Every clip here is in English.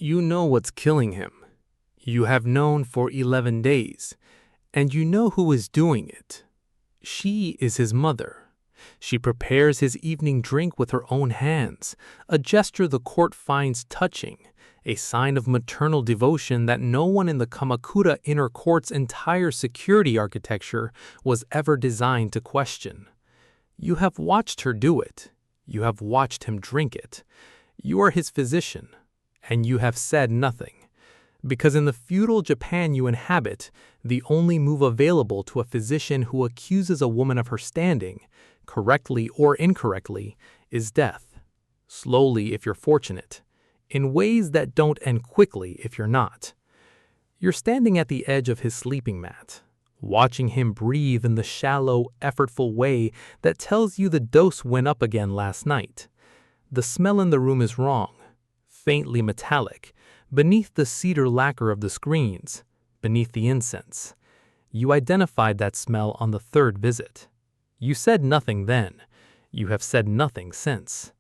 You know what's killing him. You have known for 11 days, and you know who is doing it. She is his mother. She prepares his evening drink with her own hands, a gesture the court finds touching, a sign of maternal devotion that no one in the Kamakura inner court's entire security architecture was ever designed to question. You have watched her do it. You have watched him drink it. You are his physician, and you have said nothing. Because in the feudal Japan you inhabit, the only move available to a physician who accuses a woman of her standing, correctly or incorrectly, is death. Slowly if you're fortunate, in ways that don't end quickly if you're not. You're standing at the edge of his sleeping mat, watching him breathe in the shallow, effortful way that tells you the dose went up again last night. The smell in the room is wrong, faintly metallic, beneath the cedar lacquer of the screens, beneath the incense. You identified that smell on the third visit. You said nothing then. You have said nothing since.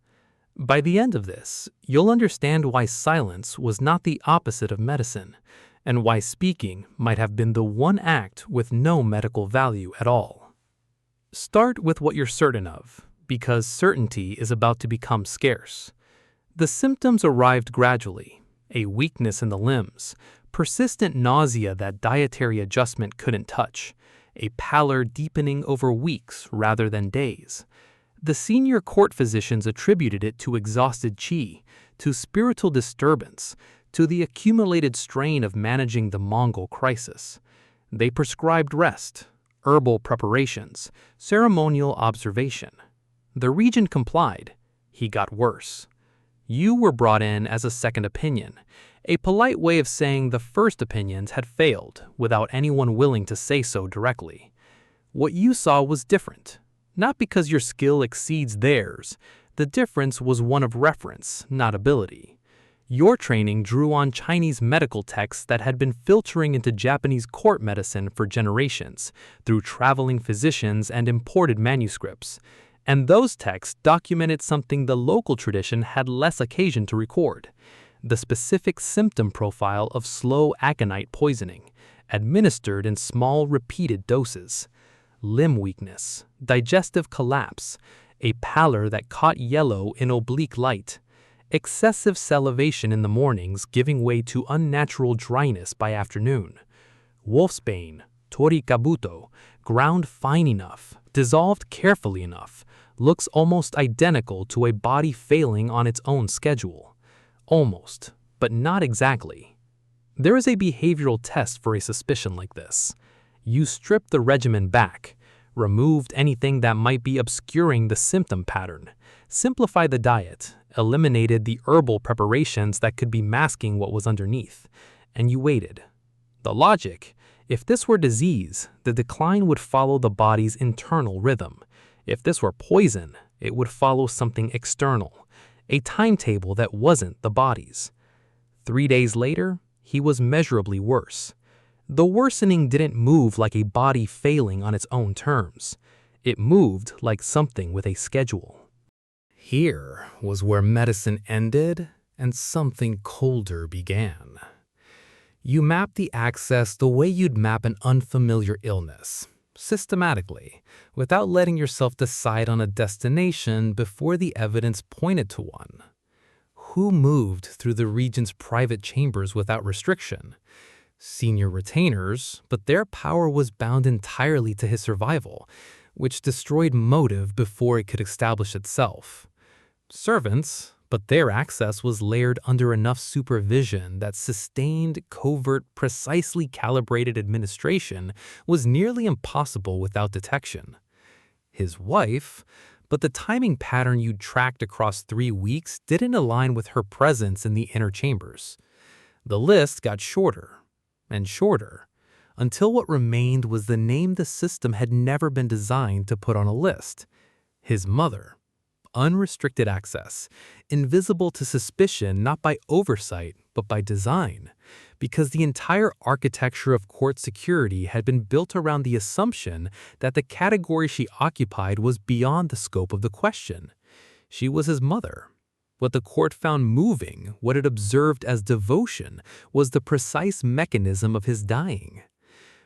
By the end of this, you'll understand why silence was not the opposite of medicine, and why speaking might have been the one act with no medical value at all. Start with what you're certain of, because certainty is about to become scarce. The symptoms arrived gradually. A weakness in the limbs, persistent nausea that dietary adjustment couldn't touch, a pallor deepening over weeks rather than days. The senior court physicians attributed it to exhausted qi, to spiritual disturbance, to the accumulated strain of managing the Mongol crisis. They prescribed rest, herbal preparations, ceremonial observation. The regent complied. He got worse. You were brought in as a second opinion, a polite way of saying the first opinions had failed without anyone willing to say so directly. What you saw was different, not because your skill exceeds theirs. The difference was one of reference, not ability. Your training drew on Chinese medical texts that had been filtering into Japanese court medicine for generations through traveling physicians and imported manuscripts. And those texts documented something the local tradition had less occasion to record: the specific symptom profile of slow aconite poisoning, administered in small repeated doses. Limb weakness, digestive collapse, a pallor that caught yellow in oblique light, excessive salivation in the mornings giving way to unnatural dryness by afternoon. Wolfsbane, torikabuto, ground fine enough, dissolved carefully enough, looks almost identical to a body failing on its own schedule. Almost, but not exactly. There is a behavioral test for a suspicion like this. You strip the regimen back, removed anything that might be obscuring the symptom pattern, simplified the diet, eliminated the herbal preparations that could be masking what was underneath, and you waited. The logic: if this were disease, the decline would follow the body's internal rhythm. If this were poison, it would follow something external, a timetable that wasn't the body's. 3 days later, he was measurably worse. The worsening didn't move like a body failing on its own terms. It moved like something with a schedule. Here was where medicine ended and something colder began. You mapped the axis the way you'd map an unfamiliar illness, systematically, without letting yourself decide on a destination before the evidence pointed to one. Who moved through the regent's private chambers without restriction? Senior retainers, but their power was bound entirely to his survival, which destroyed motive before it could establish itself. Servants, but their access was layered under enough supervision that sustained, covert, precisely calibrated administration was nearly impossible without detection. His wife, but the timing pattern you'd tracked across 3 weeks didn't align with her presence in the inner chambers. The list got shorter and shorter, until what remained was the name the system had never been designed to put on a list: his mother. Unrestricted access, invisible to suspicion not by oversight but by design, because the entire architecture of court security had been built around the assumption that the category she occupied was beyond the scope of the question. She was his mother. What the court found moving, what it observed as devotion, was the precise mechanism of his dying.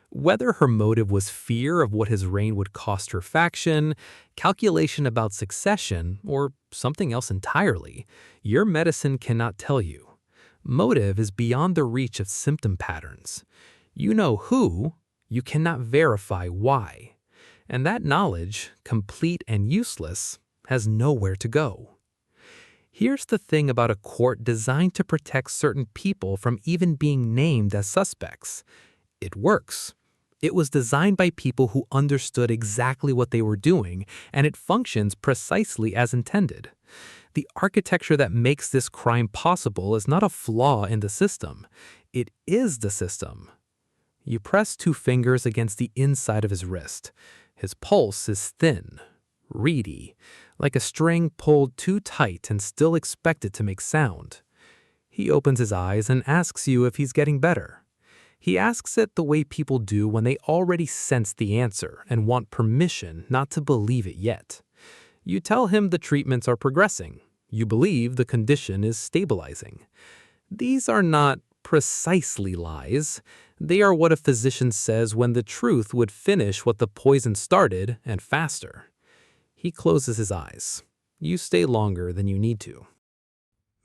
Whether her motive was fear of what his reign would cost her faction, calculation about succession, or something else entirely, your medicine cannot tell you. Motive is beyond the reach of symptom patterns. You know who, you cannot verify why. And that knowledge, complete and useless, has nowhere to go. Here's the thing about a court designed to protect certain people from even being named as suspects. It works. It was designed by people who understood exactly what they were doing, and it functions precisely as intended. The architecture that makes this crime possible is not a flaw in the system. It is the system. You press 2 fingers against the inside of his wrist. His pulse is thin, reedy, like a string pulled too tight and still expected to make sound. He opens his eyes and asks you if he's getting better. He asks it the way people do when they already sense the answer and want permission not to believe it yet. You tell him the treatments are progressing. You believe the condition is stabilizing. These are not precisely lies. They are what a physician says when the truth would finish what the poison started and faster. He closes his eyes. You stay longer than you need to.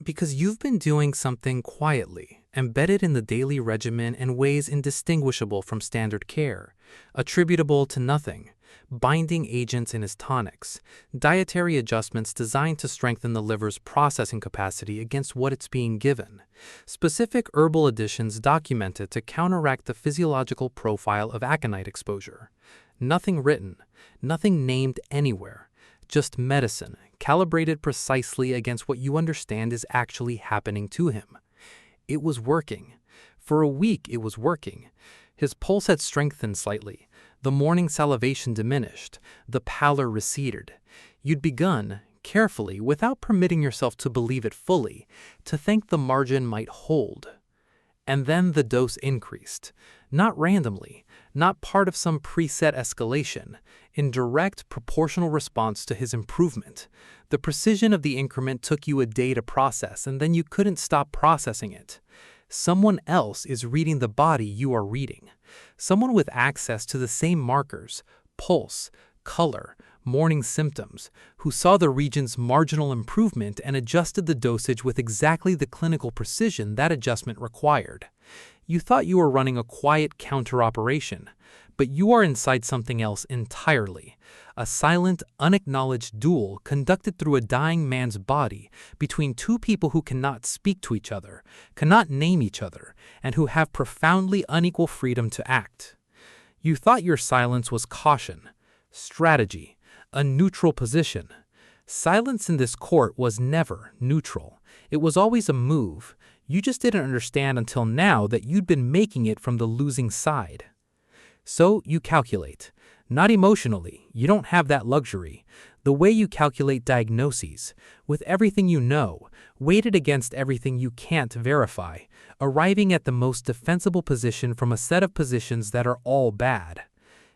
Because you've been doing something quietly, embedded in the daily regimen in ways indistinguishable from standard care, attributable to nothing, binding agents in his tonics, dietary adjustments designed to strengthen the liver's processing capacity against what it's being given, specific herbal additions documented to counteract the physiological profile of aconite exposure. Nothing written, nothing named anywhere, just medicine, calibrated precisely against what you understand is actually happening to him. It was working. For a week it was working. His pulse had strengthened slightly. The morning salivation diminished. The pallor receded. You'd begun, carefully, without permitting yourself to believe it fully, to think the margin might hold. And then the dose increased. Not randomly, not part of some preset escalation, in direct proportional response to his improvement. The precision of the increment took you a day to process, and then you couldn't stop processing it. Someone else is reading the body you are reading. Someone with access to the same markers, pulse, color, morning symptoms, who saw the regent's marginal improvement and adjusted the dosage with exactly the clinical precision that adjustment required. You thought you were running a quiet counter-operation, but you are inside something else entirely. A silent, unacknowledged duel conducted through a dying man's body between 2 people who cannot speak to each other, cannot name each other, and who have profoundly unequal freedom to act. You thought your silence was caution, strategy, a neutral position. Silence in this court was never neutral. It was always a move. You just didn't understand until now that you'd been making it from the losing side. So you calculate. Not emotionally, you don't have that luxury. The way you calculate diagnoses, with everything you know, weighted against everything you can't verify, arriving at the most defensible position from a set of positions that are all bad.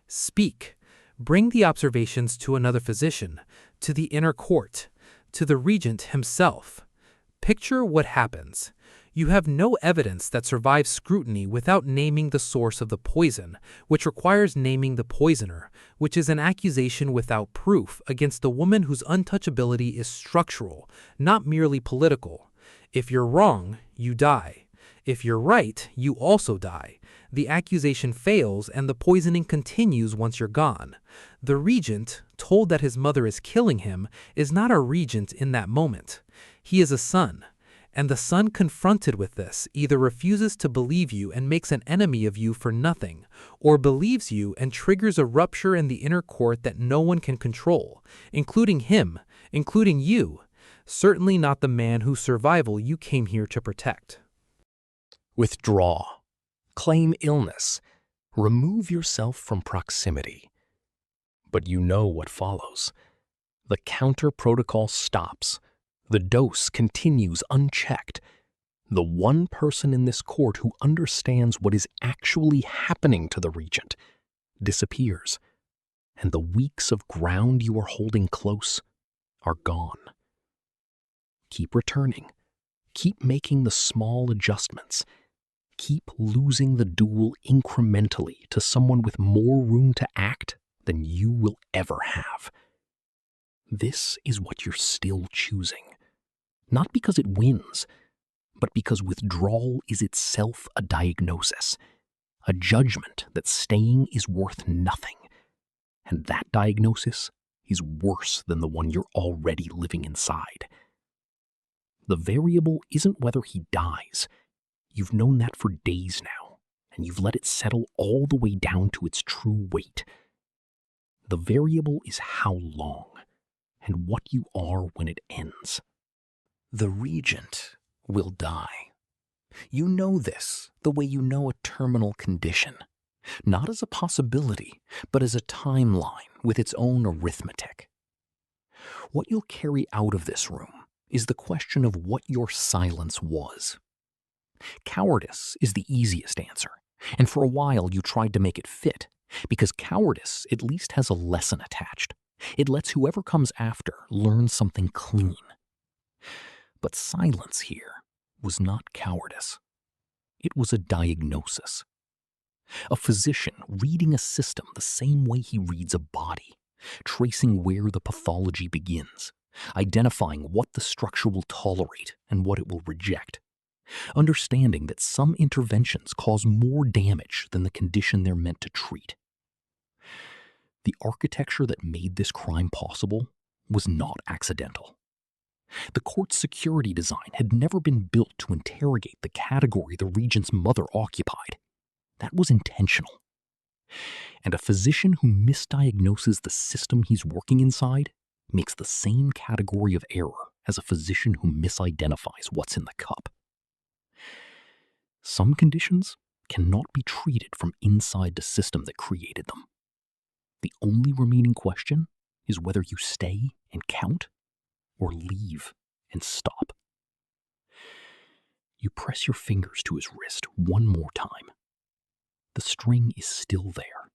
Speak. Bring the observations to another physician, to the inner court, to the regent himself. Picture what happens. You have no evidence that survives scrutiny without naming the source of the poison, which requires naming the poisoner, which is an accusation without proof against a woman whose untouchability is structural, not merely political. If you're wrong, you die. If you're right, you also die. The accusation fails and the poisoning continues once you're gone. The regent, told that his mother is killing him, is not a regent in that moment. He is a son. And the son confronted with this either refuses to believe you and makes an enemy of you for nothing, or believes you and triggers a rupture in the inner court that no one can control, including him, including you, certainly not the man whose survival you came here to protect. Withdraw. Claim illness. Remove yourself from proximity. But you know what follows. The counter protocol stops. The dose continues unchecked. The one person in this court who understands what is actually happening to the regent disappears, and the weeks of ground you are holding close are gone. Keep returning. Keep making the small adjustments. Keep losing the duel incrementally to someone with more room to act than you will ever have. This is what you're still choosing. Not because it wins, but because withdrawal is itself a diagnosis, a judgment that staying is worth nothing. And that diagnosis is worse than the one you're already living inside. The variable isn't whether he dies. You've known that for days now, and you've let it settle all the way down to its true weight. The variable is how long, and what you are when it ends. The regent will die. You know this the way you know a terminal condition, not as a possibility, but as a timeline with its own arithmetic. What you'll carry out of this room is the question of what your silence was. Cowardice is the easiest answer, and for a while you tried to make it fit, because cowardice at least has a lesson attached. It lets whoever comes after learn something clean. But silence here was not cowardice. It was a diagnosis. A physician reading a system the same way he reads a body, tracing where the pathology begins, identifying what the structure will tolerate and what it will reject, understanding that some interventions cause more damage than the condition they're meant to treat. The architecture that made this crime possible was not accidental. The court's security design had never been built to interrogate the category the regent's mother occupied. That was intentional. And a physician who misdiagnoses the system he's working inside makes the same category of error as a physician who misidentifies what's in the cup. Some conditions cannot be treated from inside the system that created them. The only remaining question is whether you stay and count or leave and stop. You press your fingers to his wrist one more time. The string is still there,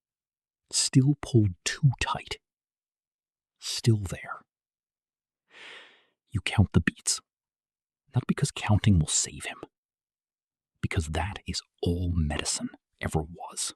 still pulled too tight, still there. You count the beats, not because counting will save him, because that is all medicine ever was.